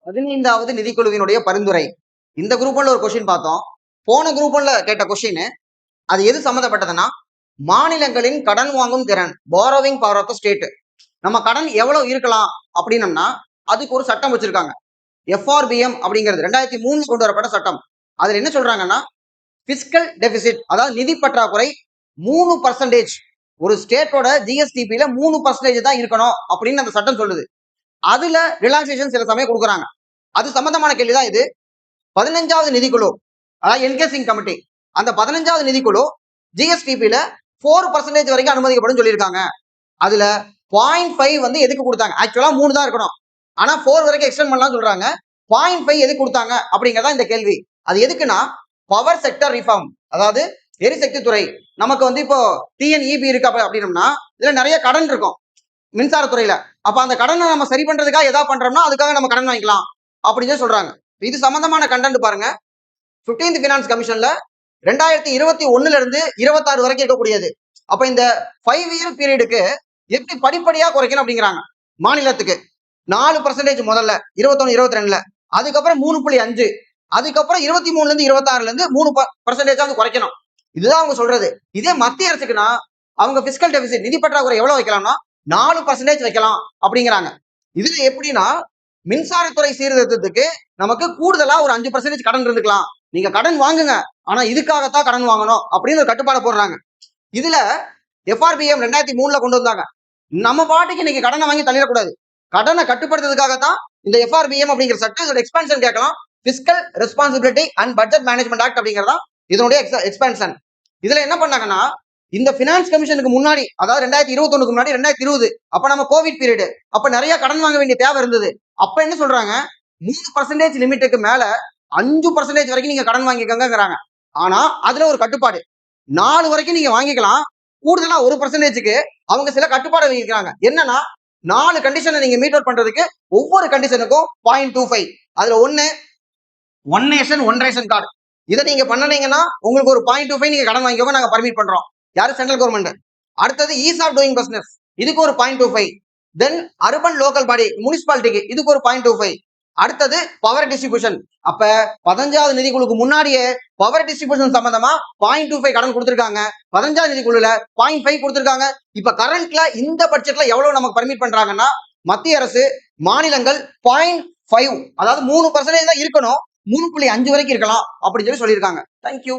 15வது நிதிக்குழுவினுடைய பரிந்துரை. இந்த குரூப் ஒன்ல ஒரு கொஸ்டின் பார்த்தோம். போன குரூப் ஒன்ல கேட்ட கொஸ்டின் அது எது சம்மந்தப்பட்டதுன்னா, மாநிலங்களின் கடன் வாங்கும் திறன், borrowing power of the state. நம்ம கடன் எவ்வளவு இருக்கலாம் அப்படின்னம்னா அதுக்கு ஒரு சட்டம் வச்சிருக்காங்க. எஃப்ஆர்பிஎம் அப்படிங்கிறது 2003 கொண்டு வரப்பட்ட சட்டம். அதுல என்ன சொல்றாங்கன்னா, பிஸ்கல் டெபிசிட், அதாவது நிதி பற்றாக்குறை 3%. ஒரு ஸ்டேட்டோட ஜிஎஸ்டிபில 3% தான் இருக்கணும் அப்படின்னு அந்த சட்டம் சொல்லுது. அதுல ரிலாக்சேஷன் சில சமயம் கொடுக்குறாங்க. அது சம்பந்தமான கேள்விதான் இது. 15வது நிதிக்குழு, அதாவது என்கேசிங் கமிட்டி, அந்த 15வது நிதிக்குழு ஜிஎஸ்டிபில 4% வரைக்கும் அனுமதிக்கப்படும் சொல்லியிருக்காங்க. அதுல 0.5 வந்து எதுக்கு கொடுத்தாங்க? ஆக்சுவலா 3 தான் இருக்கணும், ஆனா 4 வரைக்கும் எக்ஸ்டெண்ட் பண்ணலாம் சொல்றாங்க. 0.5 எதுக்கு கொடுத்தாங்க அப்படிங்கறதா இந்த கேள்வி. அது எதுக்குன்னா, பவர் செக்டர் ரிஃபார்ம், அதாவது எரிசக்தி துறை. நமக்கு வந்து இப்போ டிஎன்இபி இருக்கு அப்படின்னம்னா இதுல நிறைய கடன் இருக்கும் மின்சாரத்துறையில. அப்ப அந்த கடனை நம்ம சரி பண்றதுக்காக எதா பண்றோம்னா அதுக்காக நம்ம கடன் வாங்கிக்கலாம் அப்படின்னு சொல்றாங்க. இது சம்பந்தமான கண்டென்ட் பாருங்க. 15th ஃபினான்ஸ் கமிஷன்ல 2021 இருந்து 26 வரைக்கும் இருக்கக்கூடியது. அப்ப இந்த 5 இயர் பீரியடுக்கு எப்படி படிப்படியா குறைக்கணும் அப்படிங்கிறாங்க. மாநிலத்துக்கு 4% முதல்ல 21, 22ல, அதுக்கப்புறம் 3.5, அதுக்கப்புறம் 23ல இருந்து 26ல இருந்து 3% குறைக்கணும். இதுதான் அவங்க சொல்றது. இதே மத்திய அரசுக்குன்னா அவங்க பிஸ்கல் டெபிசிட், நிதி பற்றாக்குறை எவ்வளவு வைக்கலாம்னா 4% வைக்கலாம் அப்படிங்கிறாங்க. இதுல எப்படின்னா, மின்சாரத்துறை சீர்திருத்தத்துக்கு நமக்கு கூடுதலா ஒரு 5% கடன் இருந்துக்கலாம். நீங்க கடன் வாங்குங்க, ஆனா இதுக்காகத்தான் கடன் வாங்கணும் அப்படின்னு ஒரு கட்டுப்பாடு போடுறாங்க. இதுல எஃப்ஆர்பிஎம் 2003ல கொண்டு வந்தாங்க. நம்ம பாட்டுக்கு இன்னைக்கு கடனை வாங்கி தள்ளிடக்கூடாது. கடனை கட்டுப்படுத்துறதுக்காகத்தான் இந்த எஃப்ஆர்பிஎம் அப்படிங்கிற சட்டம். இதோட எக்ஸ்பான்ஷன் கேட்கலாம். Fiscal responsibility and budget management act அப்படிங்கிறதா இதனுடைய எக்ஸ்பான்ஷன். இதுல என்ன பண்ணாங்கன்னா, இந்த பினான்ஸ் கமிஷனுக்கு முன்னாடி, அதாவது 2021க்கு முன்னாடி 2020, அப்ப நம்ம கோவிட் பீரியட், அப்ப நிறைய கடன் வாங்க வேண்டிய தேவை இருந்தது. அப்ப என்ன சொல்றாங்க, 3% லிமிட்டுக்கு மேல 5% வரைக்கும் நீங்க கடன் வாங்கிக்கோங்கிறாங்க. ஆனா அதுல ஒரு கட்டுப்பாடு, 4 வரைக்கும் நீங்க வாங்கிக்கலாம். கூடுதலா 1%க்கு அவங்க சில கட்டுப்பாடு வைக்கிறாங்க. என்னன்னா, 4 கண்டிஷனை நீங்க மீட் அவுட் பண்றதுக்கு ஒவ்வொரு கண்டிஷனுக்கும் 0.25. அதுல one nation one ration card. இதை நீங்க பண்ணீங்கன்னா உங்களுக்கு ஒரு 0.25 நீங்க கடன் வாங்கிக்கோங்க, நாங்க பர்மிட் பண்றோம். யாரு? Central government. அடுத்தது ஈஸ் ஆஃப் டூயிங் பிசினஸ், இதுக்கு ஒரு 0.25. தென் அர்பன் லோக்கல் பாடி, முனிசிபாலிட்டிக்கு இதுக்கு ஒரு 0.25. அடுத்தது பவர் டிஸ்ட்ரிபியூஷன். அப்ப 15வது நிதிக்குழுக்கு முன்னாடியே பவர் டிஸ்ட்ரிபியூஷன் சம்பந்தமா 0.25 கடன் கொடுத்திருக்காங்க. 15வது நிதிக்குழுல 0.5 கொடுத்திருக்காங்க. இப்ப கரண்ட்ல இந்த பட்ஜெட்ல எவ்வளவு நமக்கு பர்மிட் பண்றாங்கன்னா, மத்திய அரசு மாநிலங்கள் 0.5, அதாவது 3% தான் இருக்கணும், 3.5 வரைக்கும் இருக்கலாம் அப்படின்னு சொல்லியிருக்காங்க. தேங்க்யூ.